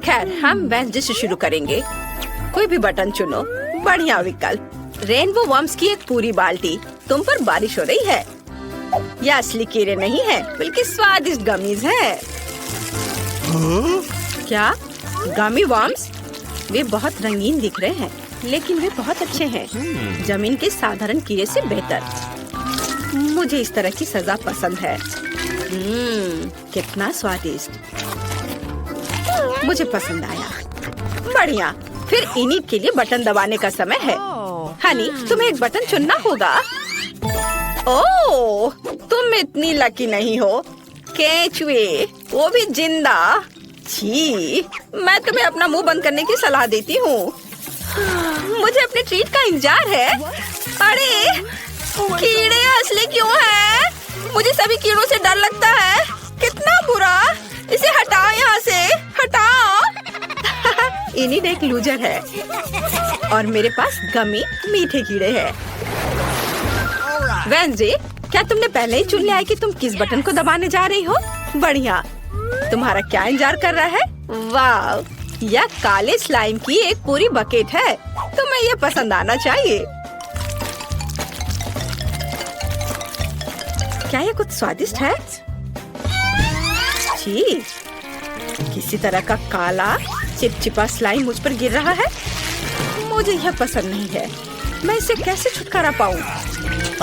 खैर हम वेंसडे से शुरू करेंगे। कोई भी बटन चुनो। बढ़िया विकल्प। रेनबो वर्म्स की एक पूरी बाल्टी। तुम पर बारिश हो रही है। यह असली कीड़े नहीं है, बल्कि स्वादिष्ट गमीज है। क्या गमी वर्म्स? वे बहुत रंगीन दिख रहे हैं, लेकिन वे बहुत अच्छे हैं। जमीन के साधारण कीड़े से बेहतर। मुझे इस तरह की सजा पसंद है। कितना स्वादिष्ट। मुझे पसंद आया। बढ़िया। फिर इनिट के लिए बटन दबाने का समय है। हनी, तुम्हें एक बटन चुनना होगा। ओह, तुम इतनी लकी नहीं हो। केचुए, वो भी जिंदा। छी, मैं तुम्हें अपना मुंह बंद करने की सलाह देती हूँ। मुझे अपने ट्रीट का इंतजार है। अरे, कीड़े असली क्यों हैं? मुझे सभी कीड़ों से डर लगता है। कितना बुरा। इसे हटाओ यहाँ से, हटाओ। इनिट एक लूजर है और मेरे पास गमी मीठे कीड़े हैं। वेंसडे, क्या तुमने पहले ही चुन लिया है कि तुम किस बटन को दबाने जा रही हो? बढ़िया। तुम्हारा क्या इंतजार कर रहा है? वाह, यह काले स्लाइम की एक पूरी बकेट है। तुम्हें यह पसंद आना चाहिए। क्या यह कुछ स्वादिष्ट है? छी, किसी तरह का काला चिपचिपा स्लाइम मुझ पर गिर रहा है। मुझे यह पसंद नहीं है। मैं इसे कैसे छुटकारा पाऊं?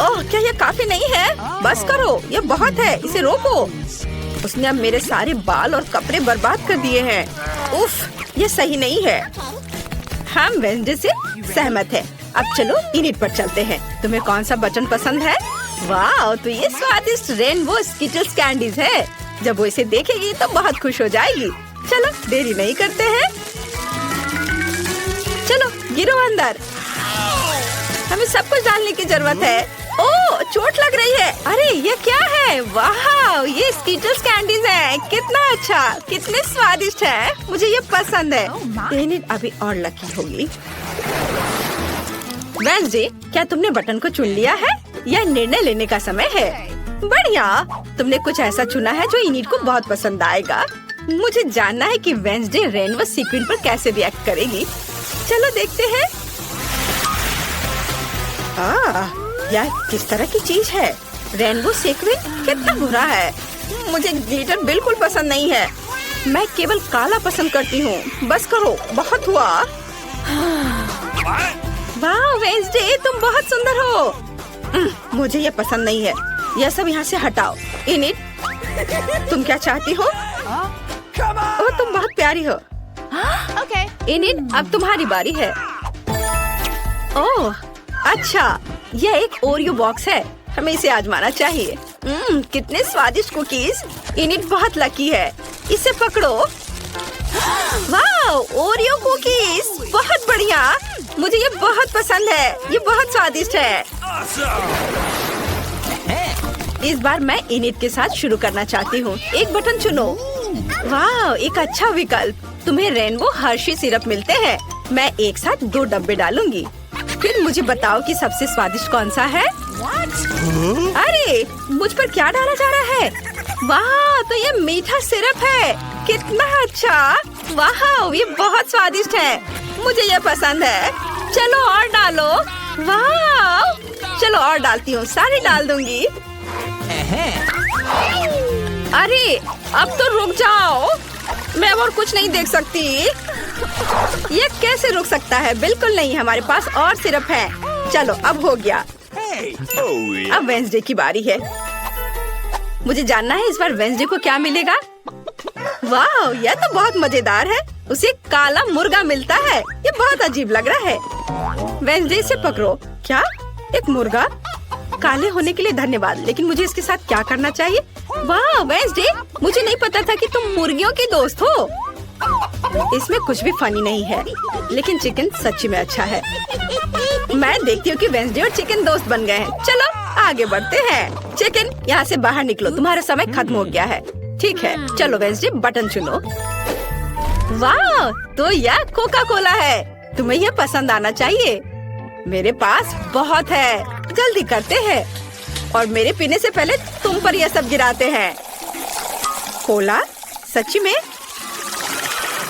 ओह, क्या यह काफी नहीं है? बस करो, यह बहुत है। इसे रोको। उसने अब मेरे सारे बाल और कपड़े बर्बाद कर दिए हैं। उफ, यह सही नहीं है। हम वेंसडे से सहमत हैं। अब चलो इनिट पर चलते हैं। तुम्हें कौन सा बटन पसंद है? वाह, तो ये स्वादिष्ट रेनबो स्किटल्स कैंडीज है। जब वो इसे देखेगी तो बहुत खुश हो जाएगी। चलो देरी नहीं करते हैं। चलो गिरो अंदर। हमें सब कुछ डालने की जरूरत है। ओह, चोट लग रही है। अरे ये क्या है? वाह, ये स्किटल्स कैंडीज हैं। कितना अच्छा, कितने स्वादिष्ट है। मुझे ये पसंद है। इनिट अभी और लकी होगी। वेंसडे, क्या तुमने बटन को चुन लिया है? यह निर्णय लेने का समय है। बढ़िया, तुमने कुछ ऐसा चुना है जो इनिट को बहुत पसंद आएगा। मुझे जानना है कि वेंसडे रेनबो सीक्वेंस पर कैसे रिएक्ट करेगी। चलो देखते हैं। यह किस तरह की चीज है? रेनबो सीक्वेंस कितना बुरा है। मुझे ग्लिटर बिल्कुल पसंद नहीं है। मैं केवल काला पसंद करती हूँ। बस करो, बहुत हुआ। वाह वेंसडे, तुम बहुत सुंदर हो। मुझे ये पसंद नहीं है। यह सब यहाँ से हटाओ। इनिट, तुम क्या चाहती हो? ओह, तुम बहुत प्यारी हो। इनिट, अब तुम्हारी बारी है। ओह, अच्छा, यह एक ओरियो बॉक्स है। हमें इसे आजमाना चाहिए। कितने स्वादिष्ट कुकीज। इनिट बहुत लकी है। इसे पकड़ो। वाह, ओरियो कुकीज, बहुत बढ़िया। मुझे ये बहुत पसंद है। ये बहुत स्वादिष्ट है। इस बार मैं इनिट के साथ शुरू करना चाहती हूँ। एक बटन चुनो। वाह, एक अच्छा विकल्प। तुम्हें रेनबो हर्शी सिरप मिलते हैं। मैं एक साथ 2 डब्बे डालूंगी। फिर मुझे बताओ कि सबसे स्वादिष्ट कौन सा है? अरे, मुझ पर क्या डाला जा रहा है? वाह, तो ये मीठा सिरप है। कितना अच्छा। वाह, ये बहुत स्वादिष्ट है। मुझे ये पसंद है। चलो और डालो। वाह, चलो और डालती हूँ। सारी डाल दूंगी। अरे, अब तो रुक जाओ। मैं अब और कुछ नहीं देख सकती। ये कैसे रुक सकता है? बिल्कुल नहीं, हमारे पास और सिरप है। चलो, अब हो गया। अब वेंसडे की बारी है। मुझे जानना है इस बार वेंसडे को क्या मिलेगा। वाह, यह तो बहुत मजेदार है। उसे काला मुर्गा मिलता है। ये बहुत अजीब लग रहा है। वेंसडे, से पकड़ो। क्या? एक मुर्गा? काले होने के लिए धन्यवाद, लेकिन मुझे इसके साथ क्या करना चाहिए? वाह वेंसडे, मुझे नहीं पता था कि तुम मुर्गियों की दोस्त हो। इसमें कुछ भी फनी नहीं है, लेकिन चिकन सच्ची में अच्छा है। मैं देखती हूँ कि वेंसडे और चिकन दोस्त बन गए हैं। चलो आगे बढ़ते हैं। चिकन, यहाँ से बाहर निकलो, तुम्हारा समय खत्म हो गया है। ठीक है, चलो वेंसडे, बटन चुनो। वाह, तो यह कोका कोला है। तुम्हें यह पसंद आना चाहिए। मेरे पास बहुत है। जल्दी करते हैं और मेरे पीने से पहले तुम पर यह सब गिराते हैं। कोला? सच्ची में?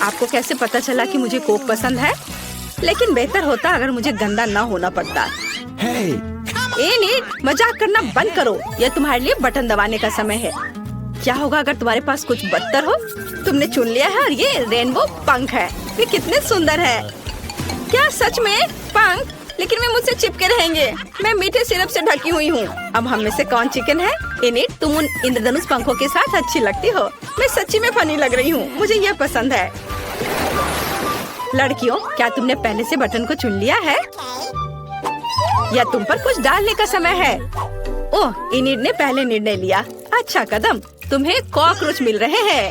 आपको कैसे पता चला कि मुझे कोक पसंद है? लेकिन बेहतर होता अगर मुझे गंदा ना होना पड़ता। एनिड, मजाक करना बंद करो। यह तुम्हारे लिए बटन दबाने का समय है। क्या होगा अगर तुम्हारे पास कुछ बदतर हो? तुमने चुन लिया है और ये रेनबो पंख है। ये कितने सुंदर है। क्या सच में पंख? लेकिन वे मुझसे चिपके रहेंगे। मैं मीठे सिरप से ढकी हुई हूँ। अब हम में से कौन चिकन है? एनिड, तुम उन इंद्रधनुष पंखों के साथ अच्छी लगती हो। मैं सच्ची में फनी लग रही हूँ। मुझे यह पसंद है। लड़कियों, क्या तुमने पहले से बटन को चुन लिया है या तुम पर कुछ डालने का समय है? ओह, एनिड ने पहले निर्णय लिया। अच्छा कदम। तुम्हें कॉकरोच मिल रहे हैं।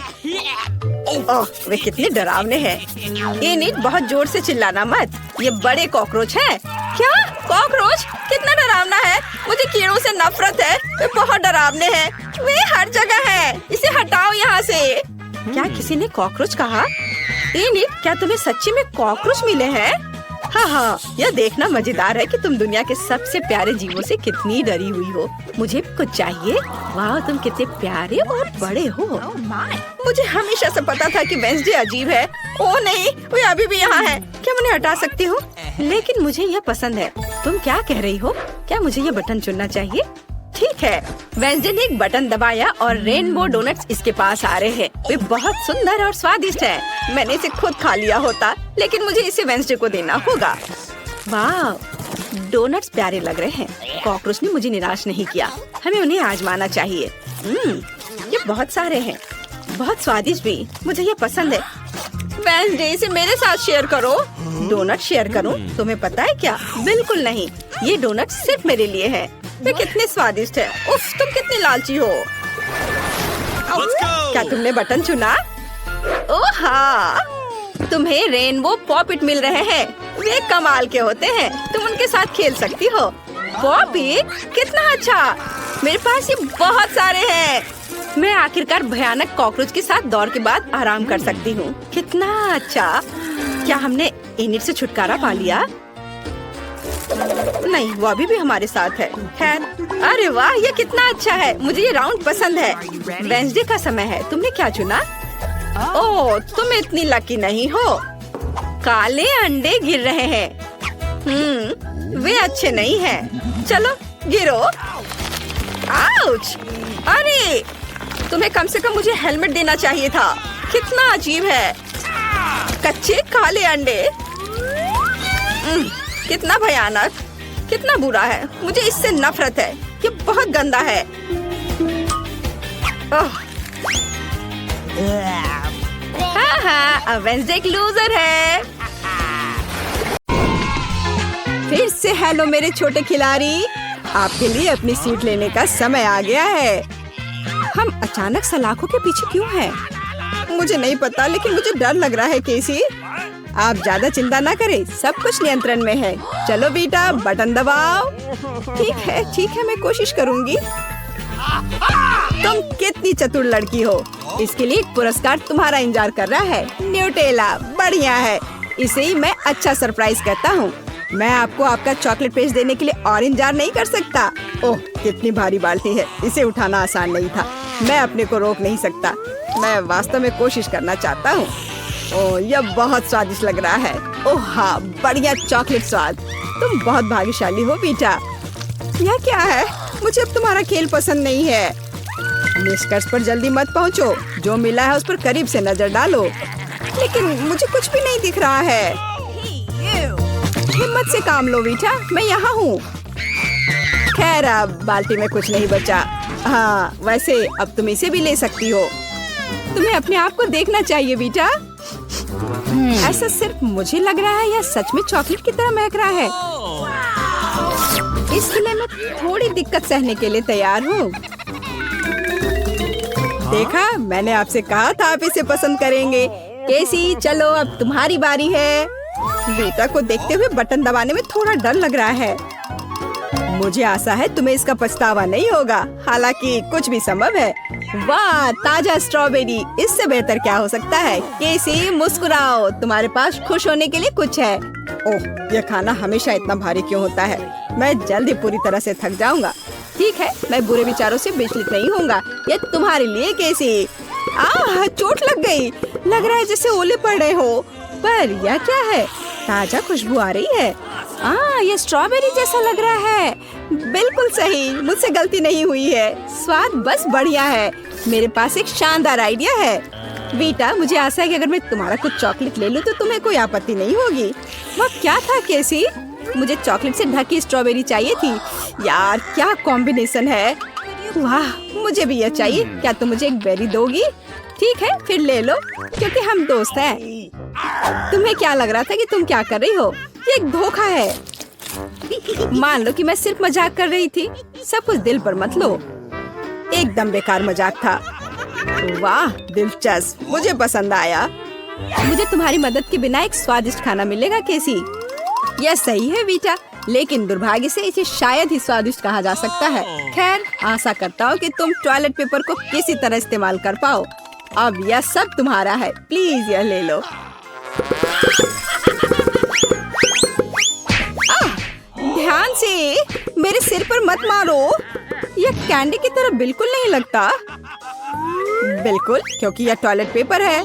ओह, वे कितने डरावने हैं। एनिड, बहुत जोर से चिल्लाना मत। ये बड़े कॉकरोच हैं। क्या? कॉकरोच? कितना डरावना है। मुझे कीड़ों से नफरत है। वे बहुत डरावने हैं। वे हर जगह हैं। इसे हटाओ यहाँ से। क्या किसी ने कॉकरोच कहा? एनिड, क्या तुम्हें सच्ची में कॉकरोच मिले हैं? हाँ, यह देखना मजेदार है कि तुम दुनिया के सबसे प्यारे जीवों से कितनी डरी हुई हो। मुझे कुछ चाहिए? वाह, तुम कितने प्यारे और बड़े हो। मुझे हमेशा से पता था कि वेंसडे अजीब है। ओह नहीं, वे अभी भी यहाँ है। क्या मैं उन्हें हटा सकती हूँ? लेकिन मुझे यह पसंद है। तुम क्या कह रही हो? क्या मुझे यह बटन चुनना चाहिए? ठीक है। वेंसडे ने एक बटन दबाया और रेनबो डोनट्स इसके पास आ रहे हैं। वे बहुत सुंदर और स्वादिष्ट हैं। मैंने इसे खुद खा लिया होता, लेकिन मुझे इसे वेंसडे को देना होगा। वाह, डोनट्स प्यारे लग रहे हैं। कॉकरोच ने मुझे निराश नहीं किया। हमें उन्हें आजमाना चाहिए। ये बहुत सारे हैं, बहुत स्वादिष्ट भी। मुझे ये पसंद है। वेंसडे, इसे मेरे साथ शेयर करो। डोनट शेयर करूं? तुम्हें पता है क्या? बिल्कुल नहीं। ये डोनट सिर्फ मेरे लिए है। वे कितने स्वादिष्ट है। उफ, तुम कितने लालची हो। क्या तुमने बटन चुना? ओह हाँ, तुम्हें रेनबो पॉपिट मिल रहे हैं। वे कमाल के होते हैं। तुम उनके साथ खेल सकती हो। पॉपिट? कितना अच्छा। मेरे पास ये बहुत सारे हैं। मैं आखिरकार भयानक कॉकरोच के साथ दौड़ के बाद आराम कर सकती हूँ। कितना अच्छा। क्या हमने एनिड से छुटकारा पा लिया? नहीं, वो अभी भी हमारे साथ है। खैर, अरे वाह, ये कितना अच्छा है। मुझे ये राउंड पसंद है। वेंसडे का समय है। तुमने क्या चुना? ओह, तुम इतनी लकी नहीं हो। काले अंडे गिर रहे हैं। वे अच्छे नहीं हैं। चलो गिरो। आउच! अरे, तुम्हें कम से कम मुझे हेलमेट देना चाहिए था। कितना अजीब है। कच्चे काले अंडे। कितना भयानक, कितना बुरा है। मुझे इससे नफरत है। ये बहुत गंदा है। हाँ, अब वेंसडे एक लूजर है। फिर से हेलो मेरे छोटे खिलाड़ी। आपके लिए अपनी सीट लेने का समय आ गया है। हम अचानक सलाखों के पीछे क्यों हैं? मुझे नहीं पता, लेकिन मुझे डर लग रहा है। केसी, आप ज्यादा चिंता ना करें। सब कुछ नियंत्रण में है। चलो बेटा, बटन दबाओ। ठीक है, मैं कोशिश करूंगी। तुम कितनी चतुर लड़की हो। इसके लिए एक पुरस्कार तुम्हारा इंतजार कर रहा है। न्यूटेला बढ़िया है। इसे ही मैं अच्छा सरप्राइज कहता हूँ। मैं आपको आपका चॉकलेट पेस्ट देने के लिए और इंतजार नहीं कर सकता। ओह, कितनी भारी बाल्टी है। इसे उठाना आसान नहीं था। मैं अपने को रोक नहीं सकता। मैं वास्तव में कोशिश करना चाहता हूँ। ओह, यह बहुत स्वादिष्ट लग रहा है। ओह हाँ, बढ़िया चॉकलेट स्वाद। तुम बहुत भाग्यशाली हो बेटा। यह क्या है? मुझे अब तुम्हारा खेल पसंद नहीं है। निष्कर्ष पर जल्दी मत पहुँचो। जो मिला है उस पर करीब से नजर डालो। लेकिन मुझे कुछ भी नहीं दिख रहा है। हिम्मत से काम लो बेटा, मैं यहाँ हूँ। खैर, अब बाल्टी में कुछ नहीं बचा। हाँ, वैसे अब तुम इसे भी ले सकती हो। तुम्हें अपने आप को देखना चाहिए बेटा। ऐसा सिर्फ मुझे लग रहा है या सच में चॉकलेट की तरह महक रहा है? इसके लिए मैं थोड़ी दिक्कत सहने के लिए तैयार हूँ। देखा, मैंने आपसे कहा था आप इसे पसंद करेंगे। केसी, चलो अब तुम्हारी बारी है। बेटा को देखते हुए बटन दबाने में थोड़ा डर लग रहा है। मुझे आशा है तुम्हें इसका पछतावा नहीं होगा। हालांकि कुछ भी संभव है। वाह, ताजा स्ट्रॉबेरी। इससे बेहतर क्या हो सकता है? केसी, मुस्कुराओ। तुम्हारे पास खुश होने के लिए कुछ है। ओह, यह खाना हमेशा इतना भारी क्यों होता है? मैं जल्द ही पूरी तरह से थक जाऊंगा। ठीक है, मैं बुरे विचारों से विचलित नहीं होऊंगा। ये तुम्हारे लिए केसी। चोट लग गई। लग रहा है जैसे ओले पड़ रहे हो। पर यह क्या है? ताजा खुशबू आ रही है। ये स्ट्रॉबेरी जैसा लग रहा है। बिल्कुल सही, मुझसे गलती नहीं हुई है। स्वाद बस बढ़िया है। मेरे पास एक शानदार आइडिया है। बेटा, मुझे आशा है कि अगर मैं तुम्हारा कुछ चॉकलेट ले लूं तो तुम्हें कोई आपत्ति नहीं होगी। वह क्या था केसी? मुझे चॉकलेट से ढकी स्ट्रॉबेरी चाहिए थी। यार क्या कॉम्बिनेशन है। वाह, मुझे भी यह चाहिए। क्या तुम मुझे एक बेरी दोगी? ठीक है, फिर ले लो, क्योंकि हम दोस्त हैं। तुम्हें क्या लग रहा था कि तुम क्या कर रही हो? ये एक धोखा है। मान लो कि मैं सिर्फ मजाक कर रही थी। सब कुछ दिल पर मत लो। एकदम बेकार मजाक था। वाह, दिलचस्प, मुझे पसंद आया। मुझे तुम्हारी मदद के बिना एक स्वादिष्ट खाना मिलेगा केसी। यह सही है बेटा, लेकिन दुर्भाग्य से इसे शायद ही स्वादिष्ट कहा जा सकता है। खैर, आशा करता हूँ कि तुम टॉयलेट पेपर को किसी तरह इस्तेमाल कर पाओ। अब यह सब तुम्हारा है, प्लीज यह ले लो। ध्यान से, मेरे सिर पर मत मारो। यह कैंडी की तरह बिल्कुल नहीं लगता। बिल्कुल, क्योंकि यह टॉयलेट पेपर है।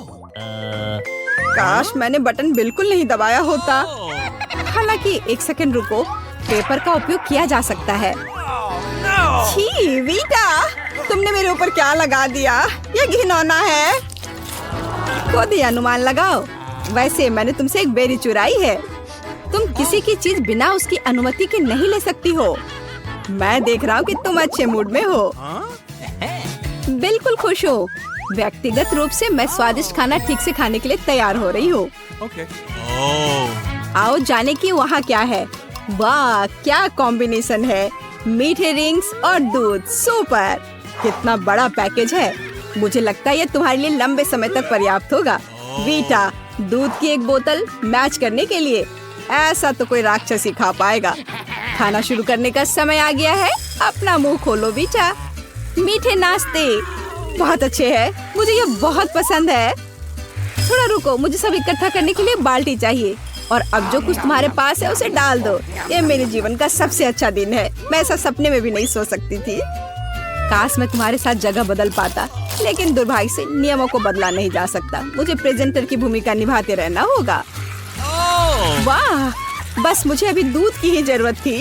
काश मैंने बटन बिल्कुल नहीं दबाया होता। हालांकि एक सेकंड रुको, पेपर का उपयोग किया जा सकता है। छी वीटा, तुमने मेरे ऊपर क्या लगा दिया? ये घिनौना है। खुद ही अनुमान लगाओ। वैसे मैंने तुमसे एक बेरी चुराई है। तुम किसी की चीज बिना उसकी अनुमति के नहीं ले सकती हो। मैं देख रहा हूँ कि तुम अच्छे मूड में हो। बिल्कुल खुश हो। व्यक्तिगत रूप से मैं स्वादिष्ट खाना ठीक से खाने के लिए तैयार हो रही हूँ। आओ जाने की वहाँ क्या है। वाह, क्या कॉम्बिनेशन है। मीठे रिंग्स और दूध, सुपर। कितना बड़ा पैकेज है। मुझे लगता है ये तुम्हारे लिए लंबे समय तक पर्याप्त होगा। वीटा, दूध की एक बोतल मैच करने के लिए ऐसा तो कोई राक्षस ही खा पाएगा। खाना शुरू करने का समय आ गया है। अपना मुंह खोलो बेटा। मीठे नाश्ते बहुत अच्छे हैं। मुझे ये बहुत पसंद है। थोड़ा रुको, मुझे सब इकट्ठा करने के लिए बाल्टी चाहिए। और अब जो कुछ तुम्हारे पास है उसे डाल दो। ये मेरे जीवन का सबसे अच्छा दिन है। मैं ऐसा सपने में भी नहीं सोच सकती थी। काश मैं तुम्हारे साथ जगह बदल पाता, लेकिन दुर्भाग्य से नियमों को बदला नहीं जा सकता। मुझे प्रेजेंटर की भूमिका निभाते रहना होगा। वाह, बस मुझे अभी दूध की ही जरूरत थी।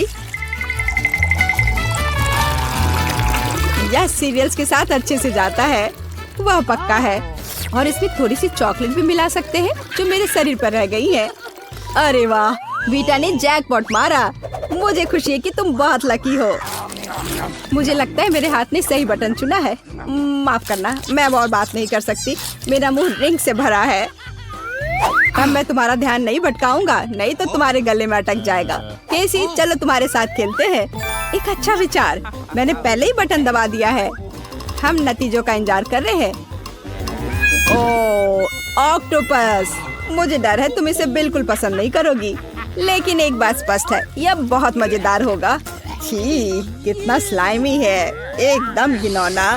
यह सीरियल्स के साथ अच्छे से जाता है। वह पक्का है। और इसमें थोड़ी सी चॉकलेट भी मिला सकते हैं जो मेरे शरीर पर रह गई है। अरे वाह, वीटा ने जैकपॉट मारा। मुझे खुशी है कि तुम बहुत लकी हो। मुझे लगता है मेरे हाथ ने सही बटन चुना है। माफ करना, मैं अब और बात नहीं कर सकती। मेरा मुंह ड्रिंक से भरा है। अब मैं तुम्हारा ध्यान नहीं भटकाऊंगा, नहीं तो तुम्हारे गले में अटक जाएगा। केसी, चलो तुम्हारे साथ खेलते हैं। एक अच्छा विचार। मैंने पहले ही बटन दबा दिया है। हम नतीजों का इंतजार कर रहे हैं। ओह, ऑक्टोपस। मुझे डर है तुम इसे बिल्कुल पसंद नहीं करोगी, लेकिन एक बात स्पष्ट है, यह बहुत मजेदार होगा। छी, कितना स्लाइमी है, एकदम घिनौना।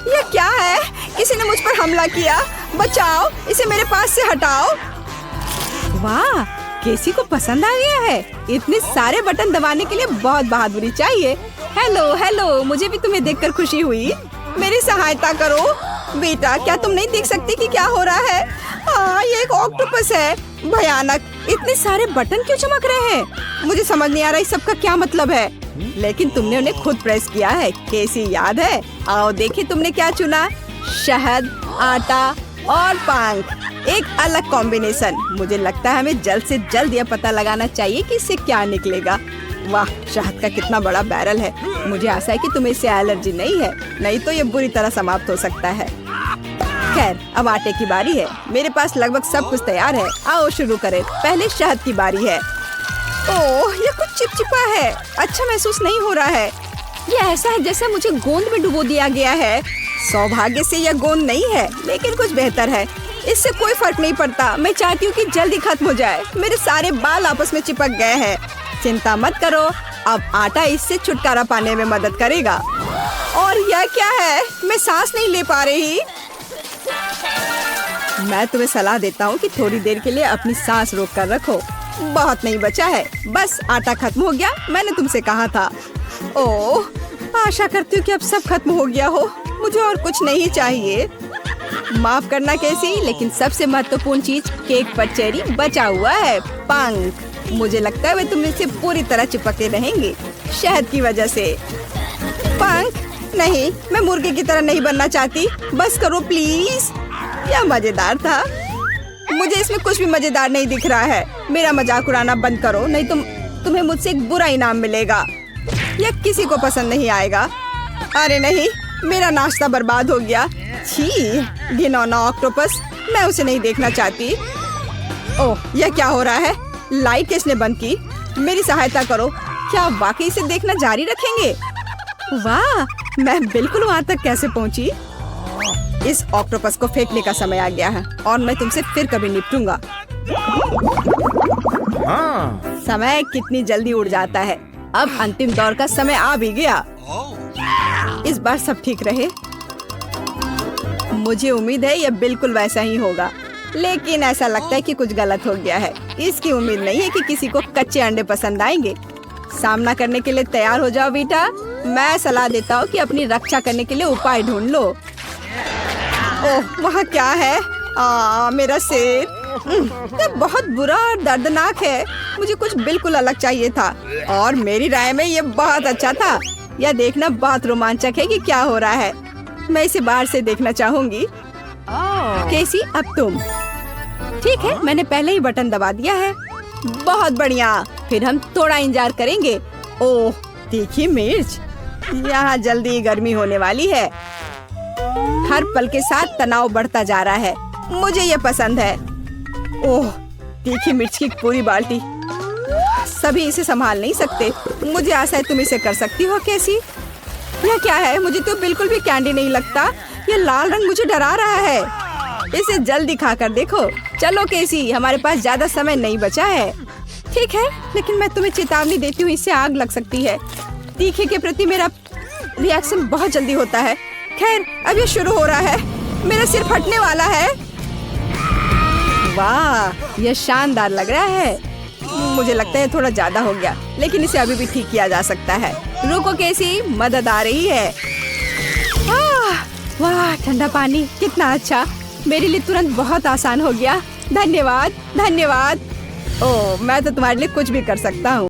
यह क्या है? किसी ने मुझ पर हमला किया। बचाओ, इसे मेरे पास से हटाओ। वाह, केसी को पसंद आ गया है। इतने सारे बटन दबाने के लिए बहुत बहादुरी चाहिए। हेलो हेलो, मुझे भी तुम्हें देखकर खुशी हुई। मेरी सहायता करो। बेटा, क्या तुम नहीं देख सकती कि क्या हो रहा है? ये एक ऑक्टोपस है। भयानक। इतने सारे बटन क्यों चमक रहे हैं? मुझे समझ नहीं आ रहा इस सब का क्या मतलब है। लेकिन तुमने उन्हें खुद प्रेस किया है। कैसी याद है? आओ देखें तुमने क्या चुना। शहद, आटा और पंख। एक अलग कॉम्बिनेशन। मुझे लगता है हमें जल्द से जल्द यह पता लगाना चाहिए कि इससे क्या निकलेगा। वाह, शहद का कितना बड़ा बैरल है। मुझे आशा है कि तुम्हें इससे एलर्जी नहीं है, नहीं तो ये बुरी तरह समाप्त हो सकता है। खैर, अब आटे की बारी है। मेरे पास लगभग सब कुछ तैयार है। आओ शुरू करें। पहले शहद की बारी है। ओह, ये कुछ चिपचिपा है। अच्छा महसूस नहीं हो रहा है। ये ऐसा है जैसे मुझे गोंद में डुबो दिया गया है। सौभाग्य से यह गोंद नहीं है, लेकिन कुछ बेहतर है। इससे कोई फर्क नहीं पड़ता। मैं चाहती हूँ कि जल्दी खत्म हो जाए। मेरे सारे बाल आपस में चिपक गए हैं। चिंता मत करो, अब आटा इससे छुटकारा पाने में मदद करेगा। और यह क्या है? मैं सांस नहीं ले पा रही। मैं तुम्हें सलाह देता हूँ कि थोड़ी देर के लिए अपनी सांस रोक कर रखो। बहुत नहीं बचा है, बस आटा खत्म हो गया। मैंने तुमसे कहा था। ओह, आशा करती हूँ कि अब सब खत्म हो गया हो। मुझे और कुछ नहीं चाहिए। माफ करना कैसी, लेकिन सबसे महत्वपूर्ण चीज केक पर चेरी बचा हुआ है। पंख, मुझे लगता है वे तुम इससे पूरी तरह चिपके रहेंगे शहद की वजह से। पंख नहीं, मैं मुर्गे की तरह नहीं बनना चाहती। बस करो प्लीज। यह मजेदार था। मुझे इसमें कुछ भी मजेदार नहीं दिख रहा है। मेरा मजाक उड़ाना बंद करो, नहीं तुम्हें मुझसे एक बुरा इनाम मिलेगा। यह किसी को पसंद नहीं आएगा। अरे नहीं, मेरा नाश्ता बर्बाद हो गया। छी, घिनौना ऑक्टोपस, मैं उसे नहीं देखना चाहती। ओह, यह क्या हो रहा है? लाइट किसने बंद की? मेरी सहायता करो। क्या आप वाकई इसे देखना जारी रखेंगे? वाह, मैं बिल्कुल वहाँ तक कैसे पहुँची? इस ऑक्टोपस को फेंकने का समय आ गया है और मैं तुमसे फिर कभी निपटूंगा। समय कितनी जल्दी उड़ जाता है। अब अंतिम दौर का समय आ भी गया। इस बार सब ठीक रहे। मुझे उम्मीद है यह बिल्कुल वैसा ही होगा, लेकिन ऐसा लगता है कि कुछ गलत हो गया है। इसकी उम्मीद नहीं है कि किसी को कच्चे अंडे पसंद आएंगे। सामना करने के लिए तैयार हो जाओ बेटा। मैं सलाह देता हूँ कि अपनी रक्षा करने के लिए उपाय ढूंढ लो। ओह, वहाँ क्या है? मेरा सिर। यह बहुत बुरा और दर्दनाक है। मुझे कुछ बिल्कुल अलग चाहिए था और मेरी राय में ये बहुत अच्छा था। यह देखना बहुत रोमांचक है कि क्या हो रहा है। मैं इसे बाहर से देखना चाहूंगी। कैसी, अब तुम। ठीक है, मैंने पहले ही बटन दबा दिया है। बहुत बढ़िया, फिर हम थोड़ा इंतजार करेंगे। ओह, तीखी मिर्च। यहाँ जल्दी गर्मी होने वाली है। हर पल के साथ तनाव बढ़ता जा रहा है। मुझे ये पसंद है। ओह, तीखी मिर्च की पूरी बाल्टी। सभी इसे संभाल नहीं सकते। मुझे आशा है तुम इसे कर सकती हो। कैसी, यह क्या है? मुझे तो बिल्कुल भी कैंडी नहीं लगता। ये लाल रंग मुझे डरा रहा है। इसे जल्दी खाकर देखो। चलो कैसी, हमारे पास ज्यादा समय नहीं बचा है। ठीक है, लेकिन मैं तुम्हें चेतावनी देती हूँ, इससे आग लग सकती है। तीखे के प्रति मेरा रिएक्शन बहुत जल्दी होता है। खैर, अब ये शुरू हो रहा है। मेरा सिर फटने वाला है। वाह, यह शानदार लग रहा है। मुझे लगता है थोड़ा ज्यादा हो गया, लेकिन इसे अभी भी ठीक किया जा सकता है। रुको कैसी, मदद आ रही है। वाह, ठंडा पानी कितना अच्छा। मेरे लिए तुरंत बहुत आसान हो गया। धन्यवाद, धन्यवाद। ओह, मैं तो तुम्हारे लिए कुछ भी कर सकता हूँ।